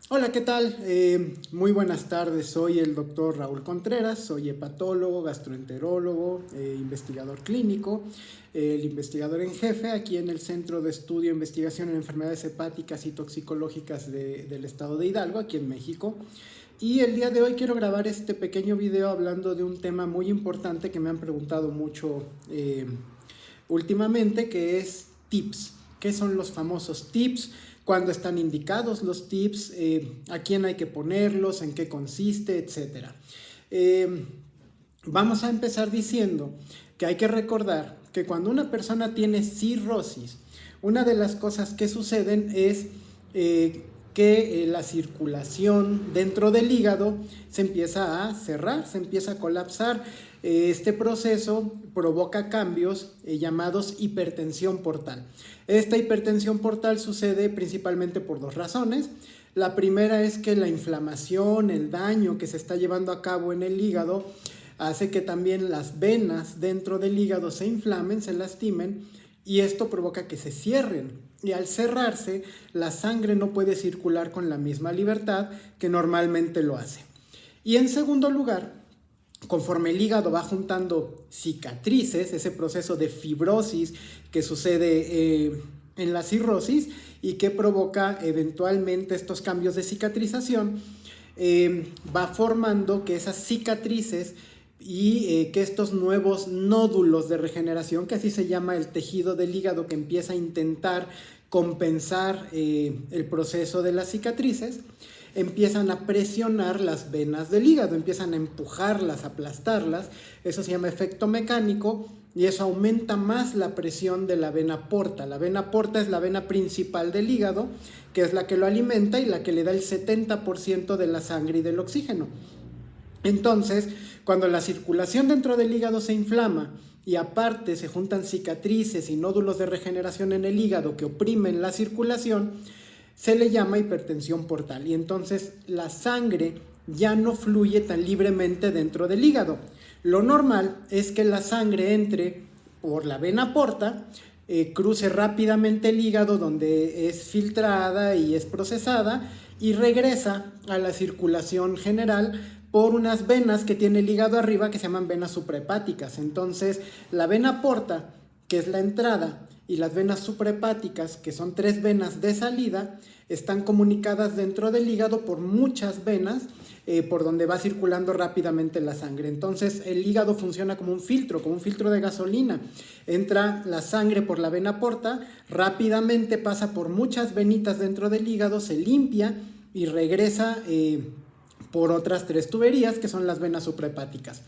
Hola, ¿qué tal? Muy buenas tardes, soy el doctor Raúl Contreras, soy hepatólogo, gastroenterólogo, investigador clínico, el investigador en jefe aquí en el Centro de Estudio e Investigación en Enfermedades Hepáticas y Toxicológicas del estado de Hidalgo, aquí en México. Y el día de hoy quiero grabar este pequeño video hablando de un tema muy importante que me han preguntado mucho últimamente, que es tips. ¿Qué son los famosos tips? ¿Cuándo están indicados los tips? ¿A quién hay que ponerlos? ¿En qué consiste? Etcétera. Eh, Vamos a empezar diciendo que hay que recordar que cuando una persona tiene cirrosis, una de las cosas que suceden es que la circulación dentro del hígado se empieza a cerrar, se empieza a colapsar. Este proceso provoca cambios llamados hipertensión portal. Esta hipertensión portal sucede principalmente por dos razones. La primera es que la inflamación, el daño que se está llevando a cabo en el hígado hace que también las venas dentro del hígado se inflamen, se lastimen, y esto provoca que se cierren. Y al cerrarse, la sangre no puede circular con la misma libertad que normalmente lo hace. Y en segundo lugar, conforme el hígado va juntando cicatrices, ese proceso de fibrosis que sucede en la cirrosis y que provoca eventualmente estos cambios de cicatrización, va formando que esas cicatrices y que estos nuevos nódulos de regeneración, que así se llama el tejido del hígado que empieza a intentar compensar el proceso de las cicatrices, empiezan a presionar las venas del hígado, empiezan a empujarlas, a aplastarlas. Eso se llama efecto mecánico y eso aumenta más la presión de la vena porta. La vena porta es la vena principal del hígado, que es la que lo alimenta y la que le da el 70% de la sangre y del oxígeno. Entonces, cuando la circulación dentro del hígado se inflama y aparte se juntan cicatrices y nódulos de regeneración en el hígado que oprimen la circulación, se le llama hipertensión portal y entonces la sangre ya no fluye tan libremente dentro del hígado. Lo normal es que la sangre entre por la vena porta, cruce rápidamente el hígado donde es filtrada y es procesada y regresa a la circulación general por unas venas que tiene el hígado arriba que se llaman venas suprahepáticas. Entonces la vena porta, que es la entrada, y las venas suprahepáticas, que son 3 venas de salida, están comunicadas dentro del hígado por muchas venas por donde va circulando rápidamente la sangre. Entonces el hígado funciona como un filtro de gasolina. Entra la sangre por la vena porta, rápidamente pasa por muchas venitas dentro del hígado, se limpia y regresa por otras 3 tuberías que son las venas suprahepáticas.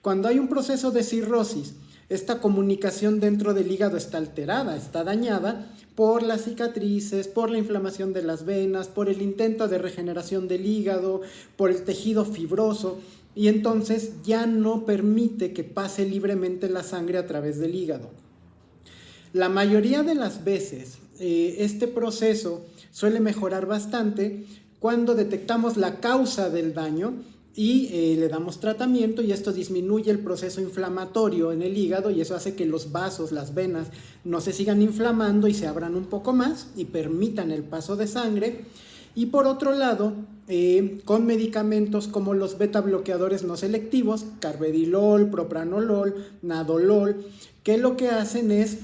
Cuando hay un proceso de cirrosis, esta comunicación dentro del hígado está alterada, está dañada por las cicatrices, por la inflamación de las venas, por el intento de regeneración del hígado, por el tejido fibroso, y entonces ya no permite que pase libremente la sangre a través del hígado. La mayoría de las veces este proceso suele mejorar bastante cuando detectamos la causa del daño y le damos tratamiento, y esto disminuye el proceso inflamatorio en el hígado y eso hace que los vasos, las venas, no se sigan inflamando y se abran un poco más y permitan el paso de sangre. Y por otro lado, con medicamentos como los beta bloqueadores no selectivos, carvedilol, propranolol, nadolol, que lo que hacen es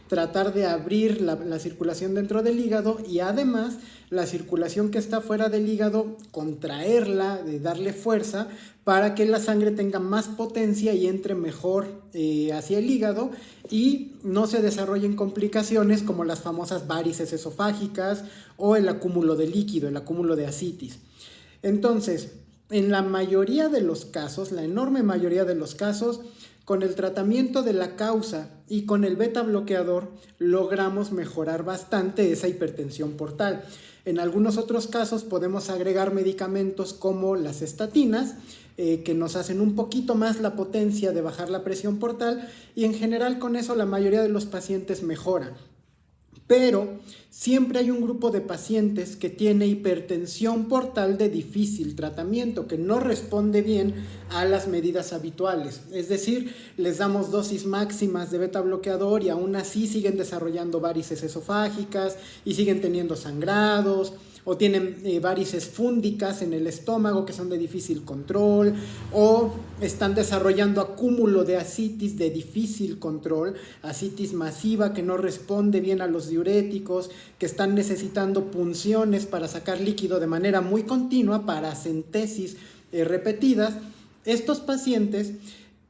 tratar de abrir la circulación dentro del hígado y además la circulación que está fuera del hígado, contraerla, de darle fuerza para que la sangre tenga más potencia y entre mejor hacia el hígado y no se desarrollen complicaciones como las famosas varices esofágicas o el acúmulo de líquido, el acúmulo de ascitis. Entonces, en la mayoría de los casos, la enorme mayoría de los casos, con el tratamiento de la causa y con el beta bloqueador logramos mejorar bastante esa hipertensión portal. En algunos otros casos podemos agregar medicamentos como las estatinas, que nos hacen un poquito más la potencia de bajar la presión portal y en general con eso la mayoría de los pacientes mejoran. Pero siempre hay un grupo de pacientes que tiene hipertensión portal de difícil tratamiento, que no responde bien a las medidas habituales. Es decir, les damos dosis máximas de beta bloqueador y aún así siguen desarrollando varices esofágicas y siguen teniendo sangrados, o tienen varices fúndicas en el estómago que son de difícil control, o están desarrollando acúmulo de ascitis de difícil control, ascitis masiva que no responde bien a los diuréticos, que están necesitando punciones para sacar líquido de manera muy continua, para centesis repetidas. Estos pacientes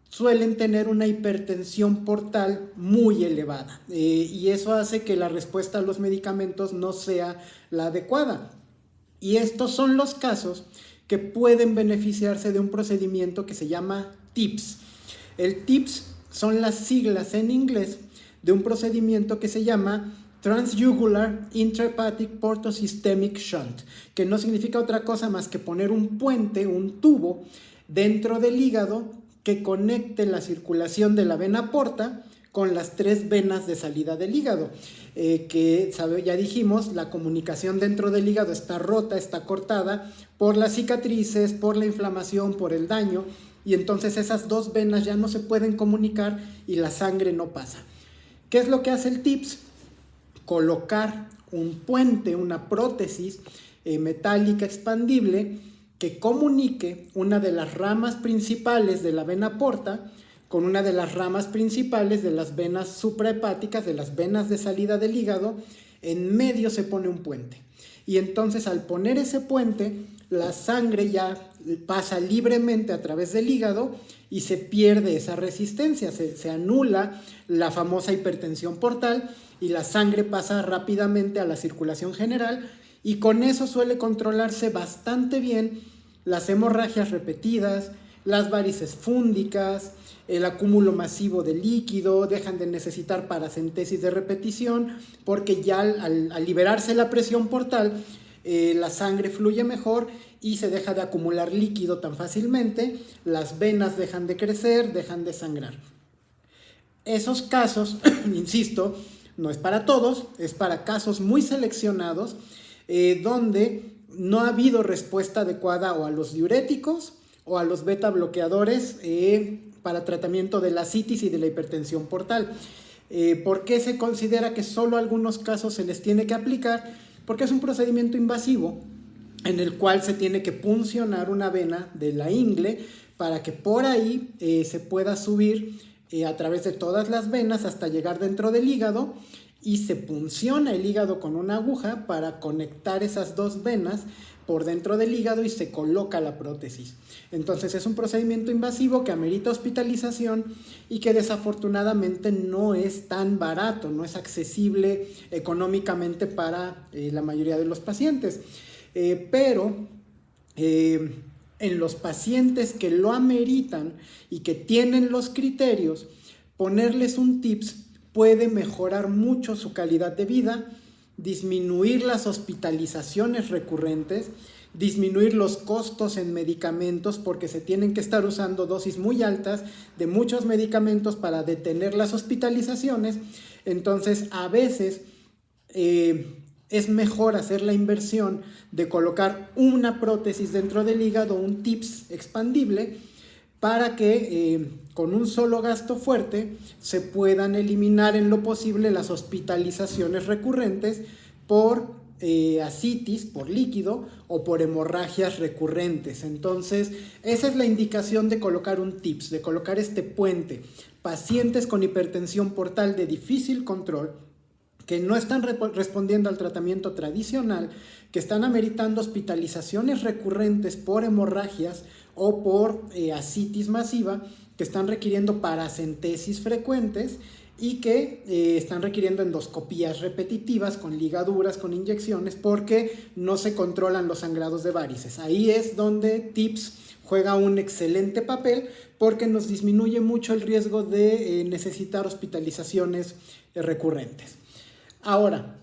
suelen tener una hipertensión portal muy elevada y eso hace que la respuesta a los medicamentos no sea la adecuada. Y estos son los casos que pueden beneficiarse de un procedimiento que se llama TIPS. El TIPS son las siglas en inglés de un procedimiento que se llama Transjugular Intrahepatic Portosystemic Shunt, que no significa otra cosa más que poner un puente, un tubo, dentro del hígado que conecte la circulación de la vena porta con las 3 venas de salida del hígado, ya dijimos, la comunicación dentro del hígado está rota, está cortada por las cicatrices, por la inflamación, por el daño, y entonces esas 2 venas ya no se pueden comunicar y la sangre no pasa. ¿Qué es lo que hace el TIPS? Colocar un puente, una prótesis metálica expandible que comunique una de las ramas principales de la vena porta con una de las ramas principales de las venas suprahepáticas, de las venas de salida del hígado. En medio se pone un puente. Y entonces al poner ese puente, la sangre ya pasa libremente a través del hígado y se pierde esa resistencia, se anula la famosa hipertensión portal y la sangre pasa rápidamente a la circulación general, y con eso suele controlarse bastante bien las hemorragias repetidas, las varices fúndicas, el acúmulo masivo de líquido, dejan de necesitar paracentesis de repetición, porque ya al liberarse la presión portal, la sangre fluye mejor y se deja de acumular líquido tan fácilmente, las venas dejan de crecer, dejan de sangrar. Esos casos, insisto, no es para todos, es para casos muy seleccionados, donde no ha habido respuesta adecuada o a los diuréticos o a los beta bloqueadores para tratamiento de la ascitis y de la hipertensión portal. ¿Por qué se considera que solo algunos casos se les tiene que aplicar? Porque es un procedimiento invasivo en el cual se tiene que puncionar una vena de la ingle para que por ahí se pueda subir a través de todas las venas hasta llegar dentro del hígado, y se punciona el hígado con una aguja para conectar esas 2 venas por dentro del hígado y se coloca la prótesis. Entonces es un procedimiento invasivo que amerita hospitalización y que desafortunadamente no es tan barato, no es accesible económicamente para la mayoría de los pacientes. Pero en los pacientes que lo ameritan y que tienen los criterios, ponerles un TIPS puede mejorar mucho su calidad de vida, disminuir las hospitalizaciones recurrentes, disminuir los costos en medicamentos, porque se tienen que estar usando dosis muy altas de muchos medicamentos para detener las hospitalizaciones. Entonces, a veces es mejor hacer la inversión de colocar una prótesis dentro del hígado, un TIPS expandible, para que con un solo gasto fuerte se puedan eliminar en lo posible las hospitalizaciones recurrentes por ascitis, por líquido o por hemorragias recurrentes. Entonces, esa es la indicación de colocar un TIPS, de colocar este puente. Pacientes con hipertensión portal de difícil control, que no están respondiendo al tratamiento tradicional, que están ameritando hospitalizaciones recurrentes por hemorragias o por ascitis masiva, que están requiriendo paracentesis frecuentes y que están requiriendo endoscopías repetitivas con ligaduras, con inyecciones, porque no se controlan los sangrados de varices. Ahí es donde TIPS juega un excelente papel, porque nos disminuye mucho el riesgo de necesitar hospitalizaciones recurrentes. Ahora,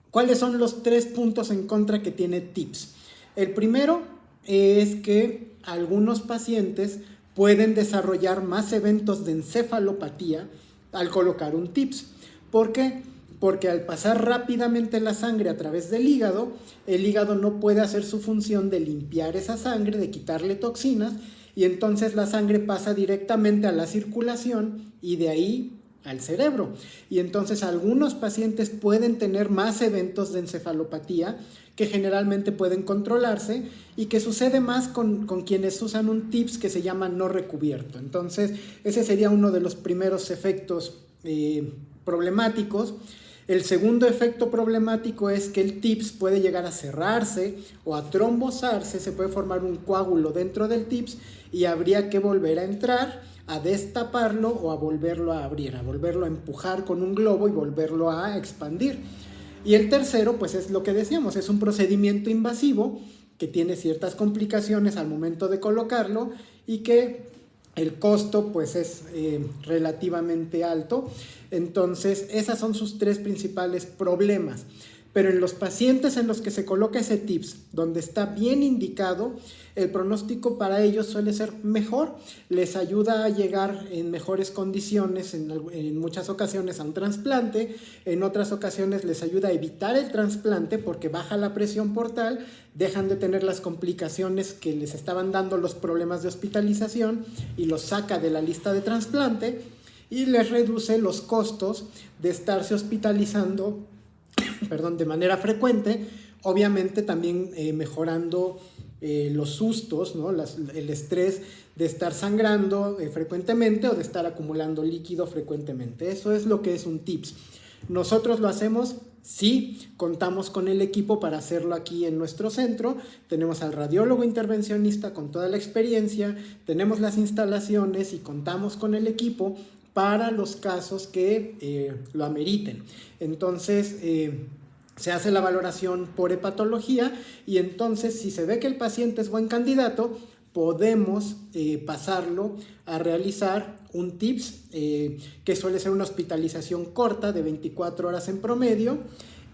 ¿cuáles son los 3 puntos en contra que tiene TIPS? El primero es que algunos pacientes pueden desarrollar más eventos de encefalopatía al colocar un TIPS. ¿Por qué? porque al pasar rápidamente la sangre a través del hígado, el hígado no puede hacer su función de limpiar esa sangre, de quitarle toxinas, y entonces la sangre pasa directamente a la circulación y de ahí al cerebro. Y entonces algunos pacientes pueden tener más eventos de encefalopatía que generalmente pueden controlarse y que sucede más con quienes usan un TIPS que se llama no recubierto. Entonces ese sería uno de los primeros efectos problemáticos. El segundo efecto problemático es que el TIPS puede llegar a cerrarse o a trombosarse, se puede formar un coágulo dentro del TIPS y habría que volver a entrar, a destaparlo o a volverlo a abrir, a volverlo a empujar con un globo y volverlo a expandir. Y el tercero, pues es lo que decíamos, es un procedimiento invasivo que tiene ciertas complicaciones al momento de colocarlo y que el costo pues es relativamente alto. Entonces esos son sus tres principales problemas. Pero en los pacientes en los que se coloca ese TIPS, donde está bien indicado, el pronóstico para ellos suele ser mejor, les ayuda a llegar en mejores condiciones en muchas ocasiones a un trasplante, en otras ocasiones les ayuda a evitar el trasplante porque baja la presión portal, dejan de tener las complicaciones que les estaban dando los problemas de hospitalización y los saca de la lista de trasplante y les reduce los costos de estarse hospitalizando de manera frecuente, obviamente también mejorando los sustos, ¿no? El estrés de estar sangrando frecuentemente o de estar acumulando líquido frecuentemente. Eso es lo que es un TIPS. Nosotros lo hacemos, sí, contamos con el equipo para hacerlo aquí en nuestro centro, tenemos al radiólogo intervencionista con toda la experiencia, tenemos las instalaciones y contamos con el equipo para los casos que lo ameriten. Entonces, se hace la valoración por hepatología y entonces si se ve que el paciente es buen candidato, podemos pasarlo a realizar un TIPS, que suele ser una hospitalización corta de 24 horas en promedio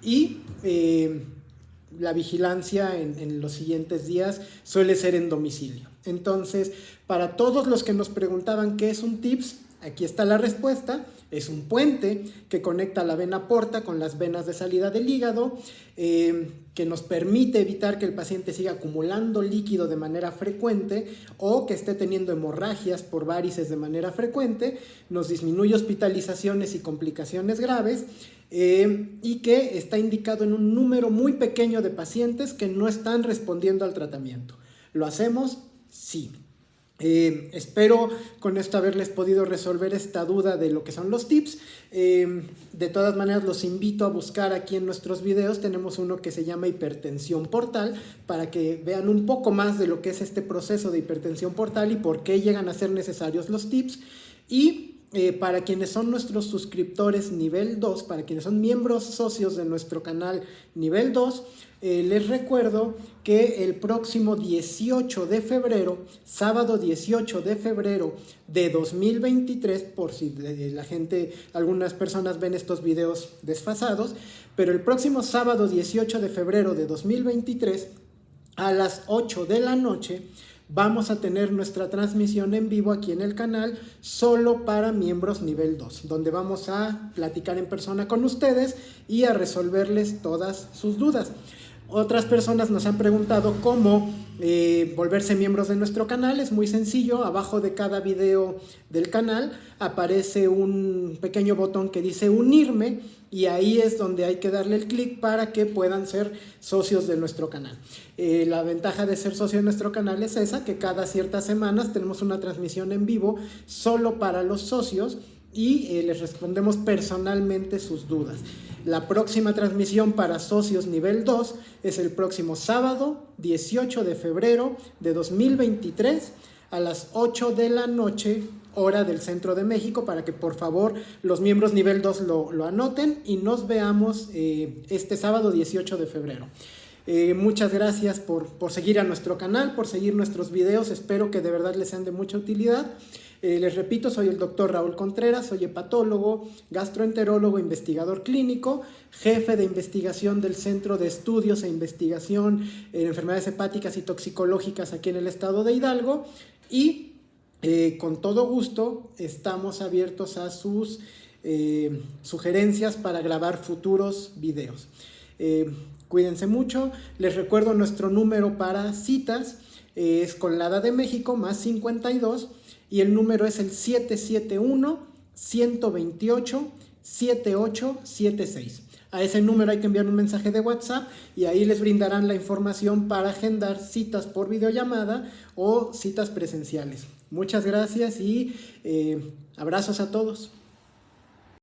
y la vigilancia en los siguientes días suele ser en domicilio. Entonces, para todos los que nos preguntaban qué es un TIPS, aquí está la respuesta. Es un puente que conecta la vena porta con las venas de salida del hígado, que nos permite evitar que el paciente siga acumulando líquido de manera frecuente o que esté teniendo hemorragias por varices de manera frecuente, nos disminuye hospitalizaciones y complicaciones graves y que está indicado en un número muy pequeño de pacientes que no están respondiendo al tratamiento. ¿Lo hacemos? Sí. Espero con esto haberles podido resolver esta duda de lo que son los TIPS. De todas maneras los invito a buscar aquí en nuestros videos, tenemos uno que se llama hipertensión portal para que vean un poco más de lo que es este proceso de hipertensión portal y por qué llegan a ser necesarios los TIPS. Y para quienes son nuestros suscriptores nivel 2, para quienes son miembros socios de nuestro canal nivel 2, les recuerdo que el próximo 18 de febrero, sábado 18 de febrero de 2023, por si la gente, algunas personas ven estos videos desfasados, pero el próximo sábado 18 de febrero de 2023 a las 8 de la noche vamos a tener nuestra transmisión en vivo aquí en el canal solo para miembros nivel 2, donde vamos a platicar en persona con ustedes y a resolverles todas sus dudas. Otras personas nos han preguntado cómo volverse miembros de nuestro canal. Es muy sencillo, abajo de cada video del canal aparece un pequeño botón que dice unirme y ahí es donde hay que darle el clic para que puedan ser socios de nuestro canal. La ventaja de ser socio de nuestro canal es esa, que cada ciertas semanas tenemos una transmisión en vivo solo para los socios y les respondemos personalmente sus dudas. La próxima transmisión para socios nivel 2 es el próximo sábado 18 de febrero de 2023 a las 8 de la noche, hora del centro de México, para que por favor los miembros nivel 2 lo anoten y nos veamos este sábado 18 de febrero. Muchas gracias por seguir a nuestro canal, por seguir nuestros videos, espero que de verdad les sean de mucha utilidad. Les repito, soy el doctor Raúl Contreras, soy hepatólogo, gastroenterólogo, investigador clínico, jefe de investigación del Centro de Estudios e Investigación en Enfermedades Hepáticas y Toxicológicas aquí en el estado de Hidalgo y con todo gusto estamos abiertos a sus sugerencias para grabar futuros videos. Cuídense mucho. Les recuerdo nuestro número para citas. Es con la ADA de México, más 52. Y el número es el 771-128-7876. A ese número hay que enviar un mensaje de WhatsApp y ahí les brindarán la información para agendar citas por videollamada o citas presenciales. Muchas gracias y abrazos a todos.